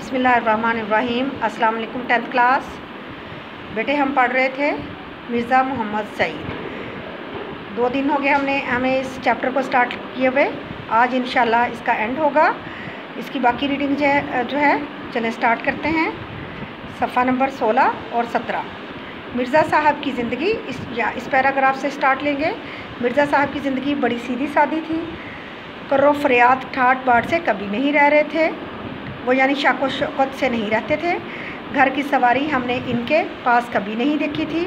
बिस्मिल्लाहिर्रहमानिर्रहीम। अस्सलाम वालेकुम 10th क्लास। बेटे हम पढ़ रहे थे मिर्ज़ा मोहम्मद सईद। 2 दिन हो गए हमें इस चैप्टर को स्टार्ट किए हुए। आज इंशाल्लाह इसका एंड होगा। इसकी बाकी रीडिंग जो है चलें स्टार्ट करते हैं। सफ़ा नंबर 16 और 17। मिर्ज़ा साहब की ज़िंदगी इस पैराग्राफ से स्टार्ट लेंगे। मिर्ज़ा साहब की ज़िंदगी बड़ी सीधी सादी थी। कर्रो फरियाद ठाट बाट से कभी नहीं रह रहे थे। वो यानी शाको शौकत से नहीं रहते थे। घर की सवारी हमने इनके पास कभी नहीं देखी थी।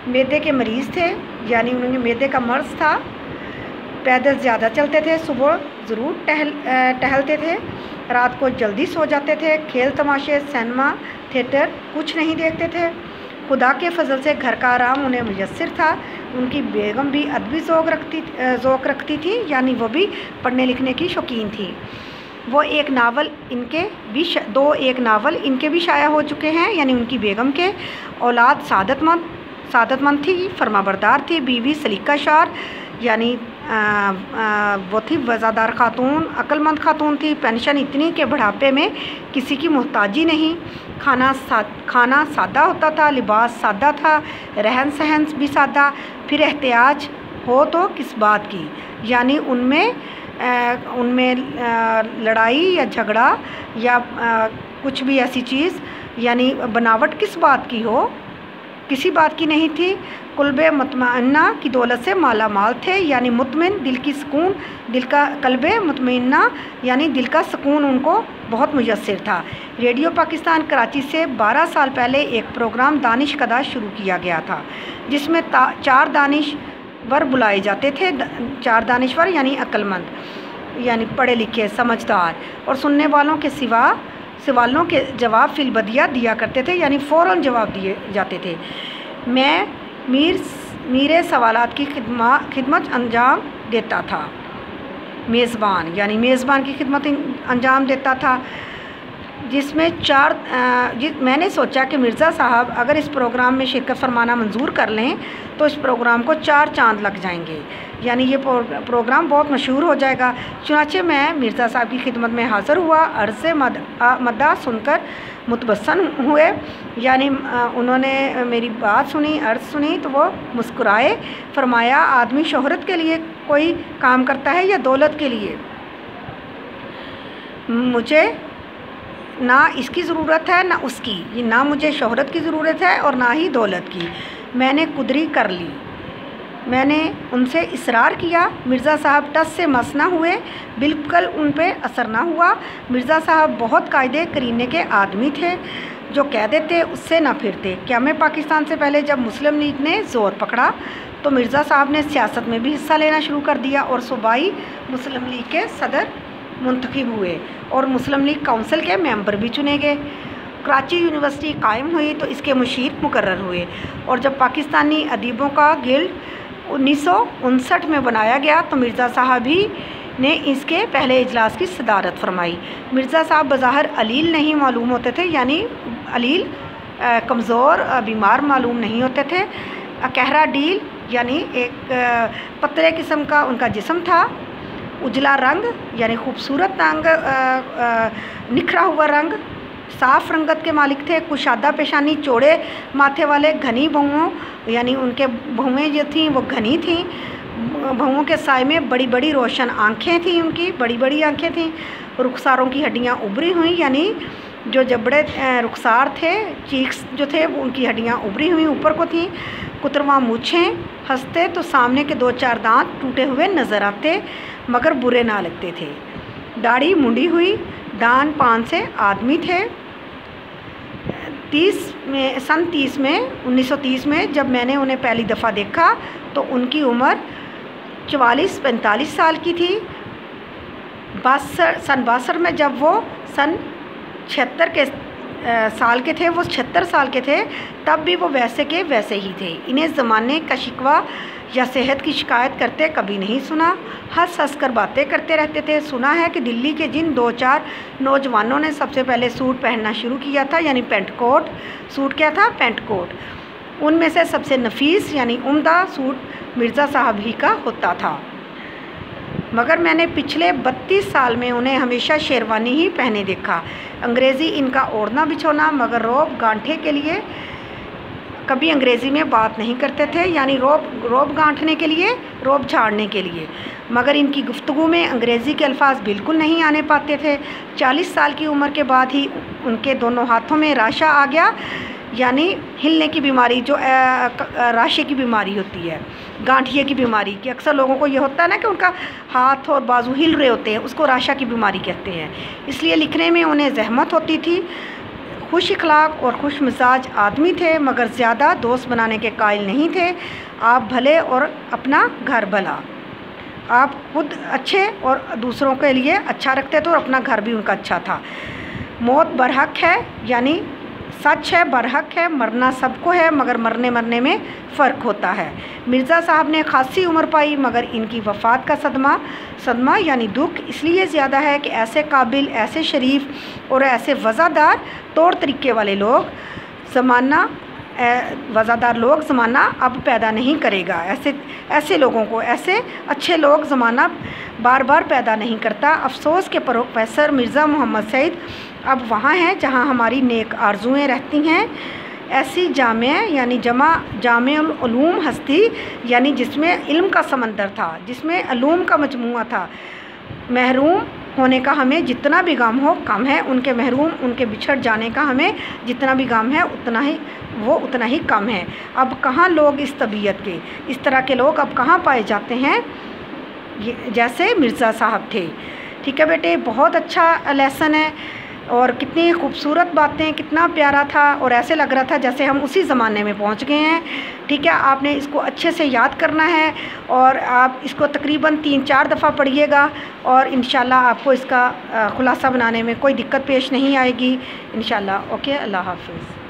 मैदे के मरीज़ थे, यानी उन्हें मैदे का मर्ज़ था। पैदल ज़्यादा चलते थे, सुबह ज़रूर टहलते थे, रात को जल्दी सो जाते थे। खेल तमाशे, सिनेमा, थिएटर कुछ नहीं देखते थे। खुदा के फजल से घर का आराम उन्हें मुयस्सर था। उनकी बेगम भी अदबी ज़ौक़ रखती थी, यानी वो भी पढ़ने लिखने की शौकीन थी। वो एक नावल इनके भी शाया हो चुके हैं, यानी उनकी बेगम के। औलाद सादतमंद थी, फरमाबरदार थी। बीवी सलीका शार, यानी वो थी वज़ादार खातून, अक्लमंद खातून थी। पेंशन इतनी कि बुढ़ापे में किसी की मोहताजी नहीं। खाना सादा होता था, लिबास सादा था, रहन सहन भी सादा। फिर एहतियाज हो तो किस बात की, यानी उनमें लड़ाई या झगड़ा या कुछ भी ऐसी चीज़, यानी बनावट किस बात की हो, किसी बात की नहीं थी। कुल्बे मुतमइन्ना की दौलत से माला माल थे, यानी मुतमिन दिल की सुकून, कल्बे मुतमइन्ना यानी दिल का सुकून उनको बहुत मुयस्सर था। रेडियो पाकिस्तान कराची से 12 साल पहले एक प्रोग्राम दानिश कदा शुरू किया गया था, जिसमें 4 दानिशवर बुलाए जाते थे। 4 दानिशवर यानी अक्लमंद, यानी पढ़े लिखे समझदार, और सुनने वालों के सवालों के जवाब फिलबदिया दिया करते थे, यानी फ़ौरन जवाब दिए जाते थे। मैं मेरे सवालात की खिदमत अंजाम देता था। मेज़बान, यानी मेज़बान की खिदमत अंजाम देता था, जिसमें मैंने सोचा कि मिर्ज़ा साहब अगर इस प्रोग्राम में शिरकत फरमाना मंजूर कर लें तो इस प्रोग्राम को 4 चांद लग जाएंगे, यानी ये प्रोग्राम बहुत मशहूर हो जाएगा। चुनाचे मैं मिर्ज़ा साहब की खिदमत में हाज़िर हुआ। अर्ज़ मद्दा सुनकर मुतबस्सम हुए, यानी उन्होंने मेरी बात सुनी, अर्ज़ सुनी तो वो मुस्कुराए। फरमाया, आदमी शोहरत के लिए कोई काम करता है या दौलत के लिए? मुझे ना इसकी ज़रूरत है ना उसकी, ना मुझे शोहरत की ज़रूरत है और ना ही दौलत की। मैंने कुदरी कर ली। मैंने उनसे इसरार किया। मिर्ज़ा साहब टस से मस ना हुए, बिल्कुल उन पे असर ना हुआ। मिर्ज़ा साहब बहुत कायदे करीने के आदमी थे, जो कह देते उससे ना फिरते। क़याम पाकिस्तान से पहले जब मुस्लिम लीग ने ज़ोर पकड़ा तो मिर्ज़ा साहब ने सियासत में भी हिस्सा लेना शुरू कर दिया और सूबाई मुस्लिम लीग के सदर मुंतखब हुए और मुस्लिम लीग काउंसिल के मेंबर भी चुने गए। कराची यूनिवर्सिटी कायम हुई तो इसके मुशीर मुकर्रर हुए, और जब पाकिस्तानी अदीबों का गिल्ड 1959 में बनाया गया तो मिर्ज़ा साहब ही ने इसके पहले इजलास की सदारत फरमाई। मिर्ज़ा साहब बज़ाहिर अलील नहीं मालूम होते थे, यानी अलील कमज़ोर बीमार मालूम नहीं होते थे। कहरा डील, यानी एक पतले किस्म का उनका जिस्म था। उजला रंग, यानी खूबसूरत रंग, निखरा हुआ रंग, साफ़ रंगत के मालिक थे। कुशादा पेशानी, चौड़े माथे वाले, घनी भौंहों, यानी उनके भौहें जो थीं वो घनी थीं। भौहों के साए में बड़ी बड़ी रोशन आँखें थीं, उनकी बड़ी बड़ी आँखें थीं। रुखसारों की हड्डियाँ उभरी हुई, यानी जो जबड़े रुखसार थे, चीक्स जो थे वो उनकी हड्डियाँ उभरी हुई ऊपर को थीं। कुतरवा मूँछें, हंसते तो सामने के 2-4 दांत टूटे हुए नज़र आते, मगर बुरे ना लगते थे। दाढ़ी मुंडी हुई, दान पान से आदमी थे। 1930 में जब मैंने उन्हें पहली दफ़ा देखा तो उनकी उम्र 44-45 साल की थी। सन 62 में जब वो सन 76 साल के थे, वो 76 साल के थे, तब भी वो वैसे के वैसे ही थे। इन्हें ज़माने का शिकवा या सेहत की शिकायत करते कभी नहीं सुना। हंस कर बातें करते रहते थे। सुना है कि दिल्ली के जिन 2-4 नौजवानों ने सबसे पहले सूट पहनना शुरू किया था, यानी पेंट कोट। सूट क्या था? Pant coat. उनमें से सबसे नफीस यानी उम्दा सूट मिर्ज़ा साहब ही का होता था। مگر میں نے پچھلے 32 سال میں انہیں ہمیشہ شیروانی ہی پہنے دیکھا۔ انگریزی ان کا اوڑھنا بچھونا، مگر روب گانٹھے کے لیے کبھی انگریزی میں بات نہیں کرتے تھے، یعنی روب گانٹھنے کے لیے، روب جھاڑنے کے لیے، مگر ان کی گفتگو میں انگریزی کے الفاظ بالکل نہیں آنے پاتے تھے۔ 40 سال کی عمر کے بعد ہی ان کے دونوں ہاتھوں میں راشا آ گیا، یعنی ہلنے کی بیماری، جو راشے کی بیماری ہوتی ہے، گانٹھیے کی بیماری، کہ اکثر لوگوں کو یہ ہوتا ہے نا کہ ان کا ہاتھ اور بازو ہل رہے ہوتے ہیں، اس کو راشا کی بیماری کہتے ہیں۔ اس لیے لکھنے میں انہیں زحمت ہوتی تھی۔ خوش اخلاق اور خوش مزاج آدمی تھے، مگر زیادہ دوست بنانے کے قائل نہیں تھے۔ آپ بھلے اور اپنا گھر بھلا، آپ خود اچھے اور دوسروں کے لیے اچھا رکھتے تھے، اور اپنا گھر بھی ان کا اچھا تھا۔ موت برحق ہے، یعنی سچ ہے، برحق ہے، مرنا سب کو ہے، مگر مرنے میں فرق ہوتا ہے۔ مرزا صاحب نے خاصی عمر پائی، مگر ان کی وفات کا صدمہ یعنی دکھ اس لیے زیادہ ہے کہ ایسے قابل، ایسے شریف اور ایسے وفادار طور طریقے والے وفادار لوگ زمانہ اب پیدا نہیں کرے گا۔ ایسے لوگوں کو، ایسے اچھے لوگ زمانہ بار بار پیدا نہیں کرتا۔ افسوس کہ پروفیسر مرزا محمد سعید اب وہاں ہیں جہاں ہماری نیک آرزوئیں رہتی ہیں۔ ایسی جامع العلوم ہستی، یعنی جس میں علم کا سمندر تھا، جس میں علوم کا مجموعہ تھا، محروم ہونے کا ہمیں جتنا بھی غم ہو کم ہے، ان کے بچھڑ جانے کا ہمیں جتنا بھی غم ہے اتنا ہی کم ہے۔ اب کہاں لوگ اس طبیعت کے، اس طرح کے لوگ اب کہاں پائے جاتے ہیں جیسے مرزا صاحب تھے۔ ٹھیک ہے بیٹے، بہت اچھا لیسن ہے، اور کتنی خوبصورت باتیں، کتنا پیارا تھا، اور ایسے لگ رہا تھا جیسے ہم اسی زمانے میں پہنچ گئے ہیں۔ ٹھیک ہے، آپ نے اس کو اچھے سے یاد کرنا ہے، اور آپ اس کو تقریباً 3-4 دفعہ پڑھیے گا، اور انشاءاللہ آپ کو اس کا خلاصہ بنانے میں کوئی دقت پیش نہیں آئے گی انشاءاللہ۔ اوکے، اللہ حافظ۔